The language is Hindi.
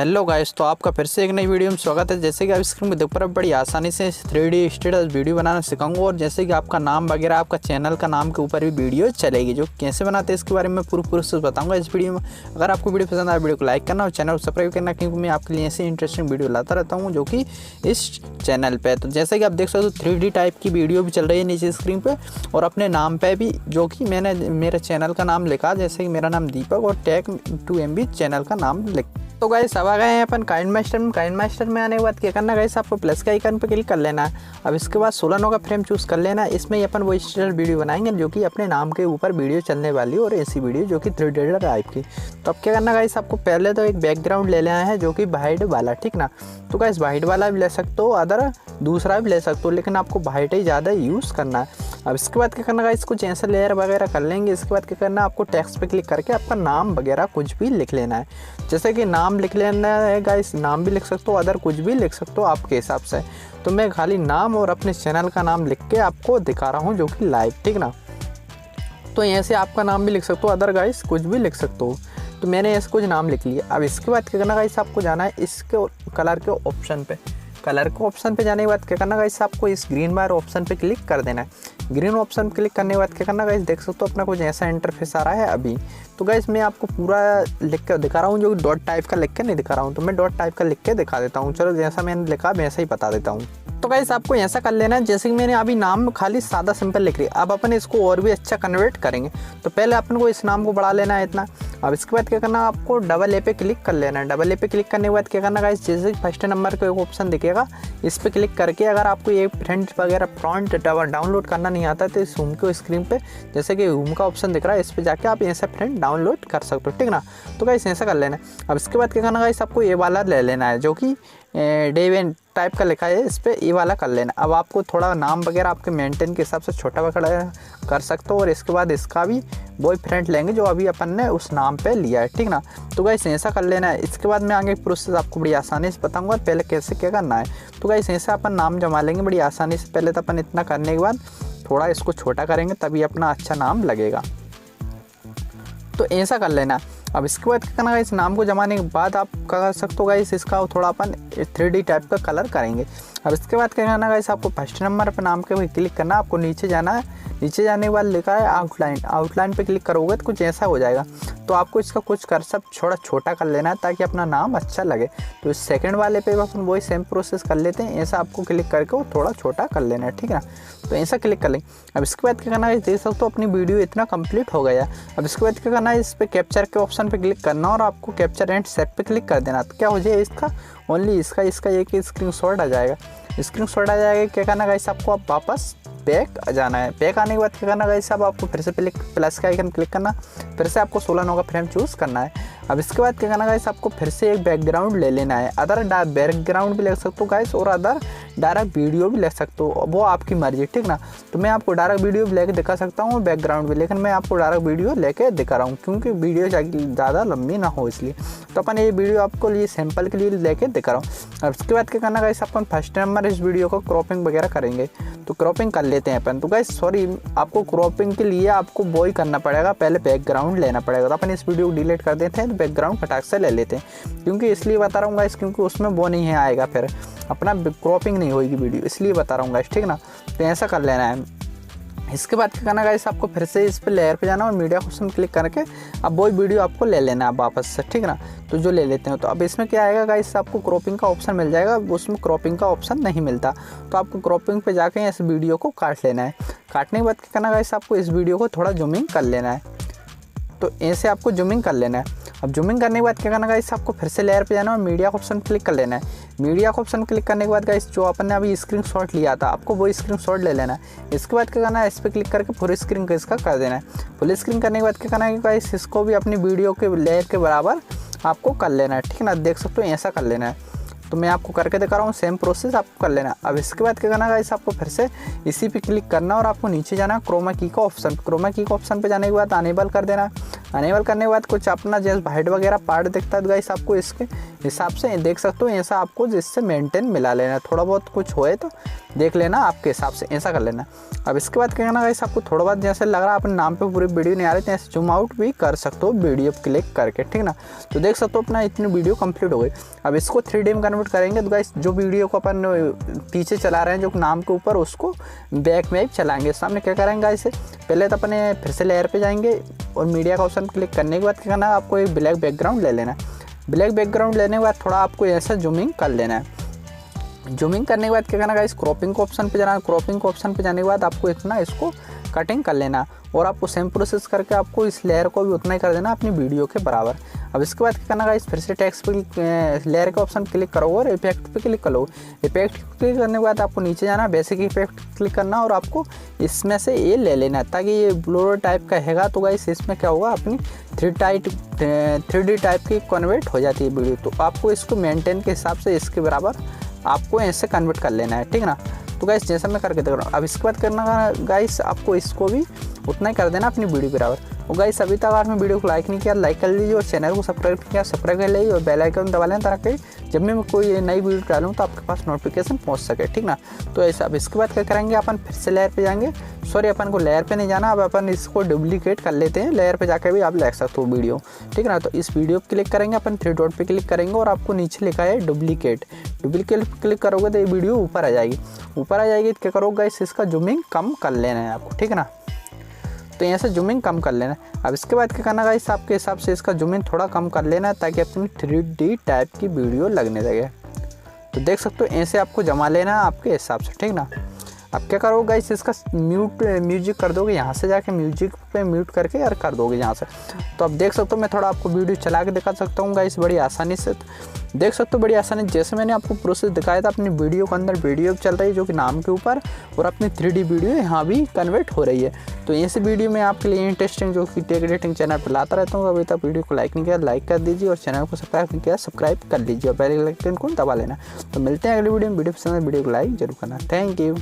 हेलो गाइस, तो आपका फिर से एक नई वीडियो में स्वागत है। जैसे कि आप स्क्रीन में देख पा रहे हैं, बड़ी आसानी से 3D स्टेटस वीडियो बनाना सिखाऊंगा। और जैसे कि आपका नाम वगैरह आपका चैनल का नाम के ऊपर भी वीडियो चलेगी, जो कैसे बनाते हैं इसके बारे में पूरी प्रोसेस बताऊंगा इस वीडियो में। अगर आपको वीडियो पसंद आए, वीडियो को लाइक करना और चैनल को सब्सक्राइब करना, क्योंकि मैं आपके लिए ऐसे इंटरेस्टिंग वीडियो लाता रहता हूँ जो कि इस चैनल पर। तो जैसे कि आप देख सकते हो 3D टाइप की वीडियो भी चल रही है नीचे स्क्रीन पर, और अपने नाम पर भी, जो कि मैंने मेरे चैनल का नाम लिखा, जैसे कि मेरा नाम दीपक और टैग 2MB चैनल का नाम लिख। तो गाइस अब आ गए हैं अपन काइनमास्टर में। काइनमास्टर में आने के बाद क्या करना गाइस, आपको प्लस के आइकन पर क्लिक कर लेना है। अब इसके बाद 16:9 का फ्रेम चूज़ कर लेना है। इसमें अपन वो स्टेटस वीडियो बनाएंगे जो कि अपने नाम के ऊपर वीडियो चलने वाली, और ऐसी वीडियो जो कि 3D टाइप की। तो अब क्या करना गाइस, आपको पहले तो एक बैकग्राउंड ले लेना है जो कि वाइट वाला, ठीक ना। तो गाइस वाइट वाला भी ले सकते हो, अदर दूसरा भी ले सकते हो, लेकिन आपको वाइट ही ज़्यादा यूज़ करना है। अब इसके बाद क्या करना गाइस, कुछ ऐसे लेयर वगैरह कर लेंगे। इसके बाद क्या करना, आपको टेक्स्ट पे क्लिक करके आपका नाम वगैरह कुछ भी लिख लेना है। जैसे कि नाम लिख लेना है गाइस, नाम भी लिख सकते हो, अदर कुछ भी लिख सकते हो आपके हिसाब से। तो मैं खाली नाम और अपने चैनल का नाम लिख के आपको दिखा रहा हूँ, जो कि लाइव, ठीक ना। तो यहाँ से आपका नाम भी लिख सकते हो, अदर गाइस कुछ भी लिख सकते हो। तो मैंने ऐसे कुछ नाम लिख लिया। अब इसके बाद क्या करना गाइस, आपको जाना है इसके कलर के ऑप्शन पे। कलर के ऑप्शन पे जाने के बाद क्या करना गाइस, आपको इस ग्रीन बार ऑप्शन पे क्लिक कर देना है। ग्रीन ऑप्शन पे क्लिक करने के बाद क्या करना गाइस, देख सकते हो अपना कुछ ऐसा इंटरफेस आ रहा है अभी। तो गाइस मैं आपको पूरा लिख कर दिखा रहा हूँ, जो कि डॉट टाइप का लिख के नहीं दिखा रहा हूँ। तो मैं डॉट टाइप का लिख के दिखा देता हूँ। चलो, जैसा मैंने लिखा वैसा ही बता देता हूँ। तो गाइस आपको ऐसा कर लेना है, जैसे कि मैंने अभी नाम खाली सादा सिंपल लिख रही है। अब अपन इसको और भी अच्छा कन्वर्ट करेंगे। तो पहले अपन को इस नाम को बढ़ा लेना है इतना। अब इसके बाद क्या करना, आपको डबल ए पे क्लिक कर लेना है। डबल ए पे क्लिक करने के बाद क्या करना गाइस, जैसे फर्स्ट नंबर का एक ऑप्शन दिखेगा, इस पे क्लिक करके अगर आपको ये फ्रंट वगैरह फ्रंट डाउनलोड करना नहीं आता, तो इस होम के स्क्रीन पे जैसे कि होम का ऑप्शन दिख रहा है, इस पे जाके आप ऐसा फ्रंट डाउनलोड कर सकते हो, ठीक ना। तो गाइस ऐसा कर लेना है। अब इसके बाद क्या करना गाइस, आपको ये वाला ले लेना है जो कि डेवेन टाइप का लिखा है, इस पर ये वाला कर लेना। अब आपको थोड़ा नाम वगैरह आपके मेंटेन के हिसाब से छोटा वगैरह कर सकते हो। और इसके बाद इसका भी वही फ्रंट लेंगे जो अभी अपन ने उस नाम पे लिया है, ठीक ना। तो गाइस ऐसा कर लेना है। इसके बाद मैं आगे प्रोसेस आपको बड़ी आसानी से बताऊंगा, पहले कैसे क्या करना है। तो गाइस ऐसा अपन नाम जमा लेंगे बड़ी आसानी से। पहले तो अपन इतना करने के बाद थोड़ा इसको छोटा करेंगे, तभी अपना अच्छा नाम लगेगा। तो ऐसा कर लेना। अब इसके बाद क्या करना, इस नाम को जमाने के बाद आप कर सकते हो गाइस, इसका थोड़ा अपन 3D टाइप का कलर करेंगे। अब इसके बाद क्या करना गाइस, आपको फर्स्ट नंबर पर नाम के क्लिक करना, आपको नीचे जाना है। नीचे जाने के बाद लिखा है आउटलाइन। आउटलाइन पे क्लिक करोगे तो कुछ ऐसा हो जाएगा। तो आपको इसका कुछ कर्सर थोड़ा छोटा कर लेना है, ताकि अपना नाम अच्छा लगे। तो इस सेकंड वाले पे अपन वही सेम प्रोसेस कर लेते हैं। ऐसा आपको क्लिक करके वो थोड़ा छोटा कर लेना है, ठीक है ना। तो ऐसा क्लिक कर लेंगे। अब इसके बाद क्या करना है, देख सकते हो अपनी वीडियो इतना कंप्लीट हो गया। अब इसके बाद क्या करना है, इस पर कैप्चर के ऑप्शन पे क्लिक करना, और आपको कैप्चर एंड सेट पे क्लिक कर देना। तो क्या हो जाए, इसका ओनली इसका एक स्क्रीनशॉट आ जाएगा। स्क्रीनशॉट आ जाएगा। क्या करना गाइस, आपको अब वापस बैक आ जाना है। बैक आने के बाद क्या करना गाइस, अब आपको फिर से प्लस का आइकन क्लिक करना, फिर से आपको 16:9 का फ्रेम चूज़ करना है। अब इसके बाद क्या करना गाइस, आपको फिर से एक बैकग्राउंड ले लेना है। अदर बैकग्राउंड भी ले सकते हो गाइस, और अदर डायरेक्ट वीडियो भी ले सकते हो, वो आपकी मर्जी, ठीक ना। तो मैं आपको डायरेक्ट वीडियो भी लेके दिखा सकता हूँ, बैकग्राउंड भी, लेकिन मैं आपको डायरेक्ट वीडियो लेके दिखा रहा हूँ, क्योंकि वीडियो ज़्यादा लंबी ना हो इसलिए। तो अपन ये वीडियो आपको लिए सैंपल के लिए लेके दिखा रहा हूँ। अब इसके बाद क्या करना गाइस, अपन फर्स्ट नंबर इस वीडियो को क्रॉपिंग वगैरह करेंगे। तो क्रॉपिंग कर लेते हैं अपन। तो गाइस सॉरी, आपको क्रॉपिंग के लिए आपको वो ही करना पड़ेगा, पहले बैकग्राउंड लेना पड़ेगा। तो अपन इस वीडियो को डिलीट कर देते हैं, तो बैकग्राउंड फटाक से ले लेते हैं। क्योंकि इसलिए बता रहा हूँ गाइस, क्योंकि उसमें वो नहीं है आएगा, फिर अपना क्रॉपिंग नहीं होगी वीडियो, इसलिए बता रहा हूँ गाइस, ठीक ना। तो ऐसा कर लेना है। इसके बाद क्या करना गाइस, आपको फिर से इस पे लेयर पे जाना और मीडिया ऑप्शन क्लिक करके अब वही वीडियो आपको ले लेना है वापस से, ठीक ना। तो जो ले लेते हैं, तो अब इसमें क्या आएगा गाइस, आपको क्रॉपिंग का ऑप्शन मिल जाएगा। उसमें क्रॉपिंग का ऑप्शन नहीं मिलता, तो आपको क्रॉपिंग पे जाके इस वीडियो को काट लेना है। काटने के बाद क्या करना गाइस, आपको इस वीडियो को थोड़ा जूमिंग कर लेना है। तो ऐसे आपको जूमिंग कर लेना है। अब जूमिंग करने के बाद क्या करना गाइस, आपको फिर से लेयर पे जाना और मीडिया का ऑप्शन क्लिक कर लेना है। मीडिया का ऑप्शन क्लिक करने के बाद गाइस, जो अपन ने अभी स्क्रीनशॉट लिया था, आपको वो स्क्रीनशॉट ले लेना है। इसके बाद क्या करना है, इस पर क्लिक करके फुल स्क्रीन का इसका कर देना है। फुल स्क्रीन करने के बाद क्या करना है गाइस, इसको भी अपनी वीडियो के लेयर के बराबर आपको कर लेना है, ठीक है ना। देख सकते हो ऐसा कर लेना है। तो मैं आपको करके दिखा रहा हूँ, सेम प्रोसेस आपको कर लेना। अब इसके बाद क्या करना गाइस, आपको फिर से इसी पे क्लिक करना और आपको नीचे जाना क्रोमा की का ऑप्शन। क्रोमा की का ऑप्शन पे जाने के बाद अनेबल कर देना। अनेबल करने के बाद कुछ अपना जैसे हाइट वगैरह पार्ट दिखता है गाइस, आपको इसके हिसाब से देख सकते हो ऐसा आपको जिससे मेंटेन मिला लेना है। थोड़ा बहुत कुछ होए तो देख लेना आपके हिसाब से, ऐसा कर लेना। अब इसके बाद क्या करना गाइस, आपको थोड़ा बहुत जैसे लग रहा है अपने नाम पे पूरी वीडियो नहीं आ रही तो ऐसे जूम आउट भी कर सकते हो वीडियो क्लिक करके, ठीक ना। तो देख सकते हो अपना इतनी वीडियो कंप्लीट हो गई। अब इसको 3D में कन्वर्ट करेंगे तो गाइस जो वीडियो को अपन पीछे चला रहे हैं जो नाम के ऊपर, उसको बैक में चलाएंगे। सामने क्या करेंगे गाइस, पहले तो अपने फिर से लेयर पे जाएंगे और मीडिया का ऑप्शन क्लिक करने के बाद क्या करना है, आपको एक ब्लैक बैकग्राउंड ले लेना है। ब्लैक बैकग्राउंड लेने के बाद थोड़ा आपको ऐसा जूमिंग कर लेना है। जूमिंग करने के बाद क्या करना गाइस, क्रॉपिंग को ऑप्शन पे जाना है। क्रॉपिंग को ऑप्शन पे जाने के बाद आपको इतना इसको कटिंग कर लेना और आपको सेम प्रोसेस करके आपको इस लेयर को भी उतना ही कर देना अपनी वीडियो के बराबर। अब इसके बाद क्या करना गाइस, फिर से टेक्स्ट पे लेयर के ऑप्शन क्लिक करोगे और इफेक्ट पे क्लिक करो। इफेक्ट क्लिक करने के बाद आपको नीचे जाना, बेसिक इफेक्ट क्लिक करना और आपको इसमें से ये ले लेना ताकि ये ब्लोर टाइप का हैगा। तो गाइस इसमें क्या होगा, अपनी 3D टाइप की कन्वर्ट हो जाती है वीडियो। तो आपको इसको मेंटेन के हिसाब से इसके बराबर आपको ऐसे कन्वर्ट कर लेना है, ठीक ना। तो गाइस जैसा मैं करके देख रहा हूँ। अब इसके बाद करना गाइस, आपको इसको भी उतना ही कर देना अपनी वीडियो के बराबर। और गाइस अभी तक आपने वीडियो को लाइक नहीं किया, लाइक कर लीजिए और चैनल को सब्सक्राइब किया, सब्सक्राइब कर लीजिए और बेल आइकन दबा लें ताकि जब भी मैं कोई नई वीडियो डालूँ तो आपके पास नोटिफिकेशन पहुँच सके, ठीक ना। तो ऐसा अब इसके बाद क्या करेंगे, अपन फिर से लेयर पे जाएंगे। सॉरी, अपन को लेयर पे नहीं जाना, अब अपन इसको डुप्लीकेट कर लेते हैं। लेयर पे जाकर भी आप ले सकते हो वीडियो, ठीक ना। तो इस वीडियो पर क्लिक करेंगे अपन, 3 डॉट पे क्लिक करेंगे और आपको नीचे लिखा है डुप्लीकेट। डुप्लीकेट क्लिक करोगे तो ये वीडियो ऊपर आ जाएगी। ऊपर आ जाएगी तो क्या करोगे गाइस, इसका जूमिंग कम कर लेना है आपको, ठीक ना। तो यहाँ से जूमिंग कम कर लेना है। अब इसके बाद क्या करना गाइस, आपके हिसाब से इसका जूमिंग थोड़ा कम कर लेना है ताकि अपनी 3D टाइप की वीडियो लगने लगे। तो देख सकते हो ऐसे आपको जमा लेना है आपके हिसाब से, ठीक ना। अब क्या करोगे गाइस, इसका म्यूजिक कर दोगे, यहाँ से जाके म्यूजिक पे म्यूट करके यार कर दोगे यहाँ से। तो अब देख सकते हो मैं थोड़ा आपको वीडियो चला के दिखा सकता हूँ गाइस बड़ी आसानी से। देख सकते हो बड़ी आसानी, जैसे मैंने आपको प्रोसेस दिखाया था अपनी वीडियो के अंदर वीडियो चल रही है जो कि नाम के ऊपर, और अपनी 3D वीडियो यहाँ भी कन्वर्ट हो रही है। तो ऐसे वीडियो में आपके लिए इंटरेस्टिंग जो कि टेक एडिटिंग चैनल पर लाता रहता हूँ। अभी तक वीडियो को लाइक नहीं किया, लाइक कर दीजिए और चैनल को सब्सक्राइब नहीं किया, सब्सक्राइब कर लीजिए और बेल आइकन को दबा लेना। तो मिलते हैं अगली वीडियो में। वीडियो पसंद है वीडियो को लाइक जरूर करना। Thank you.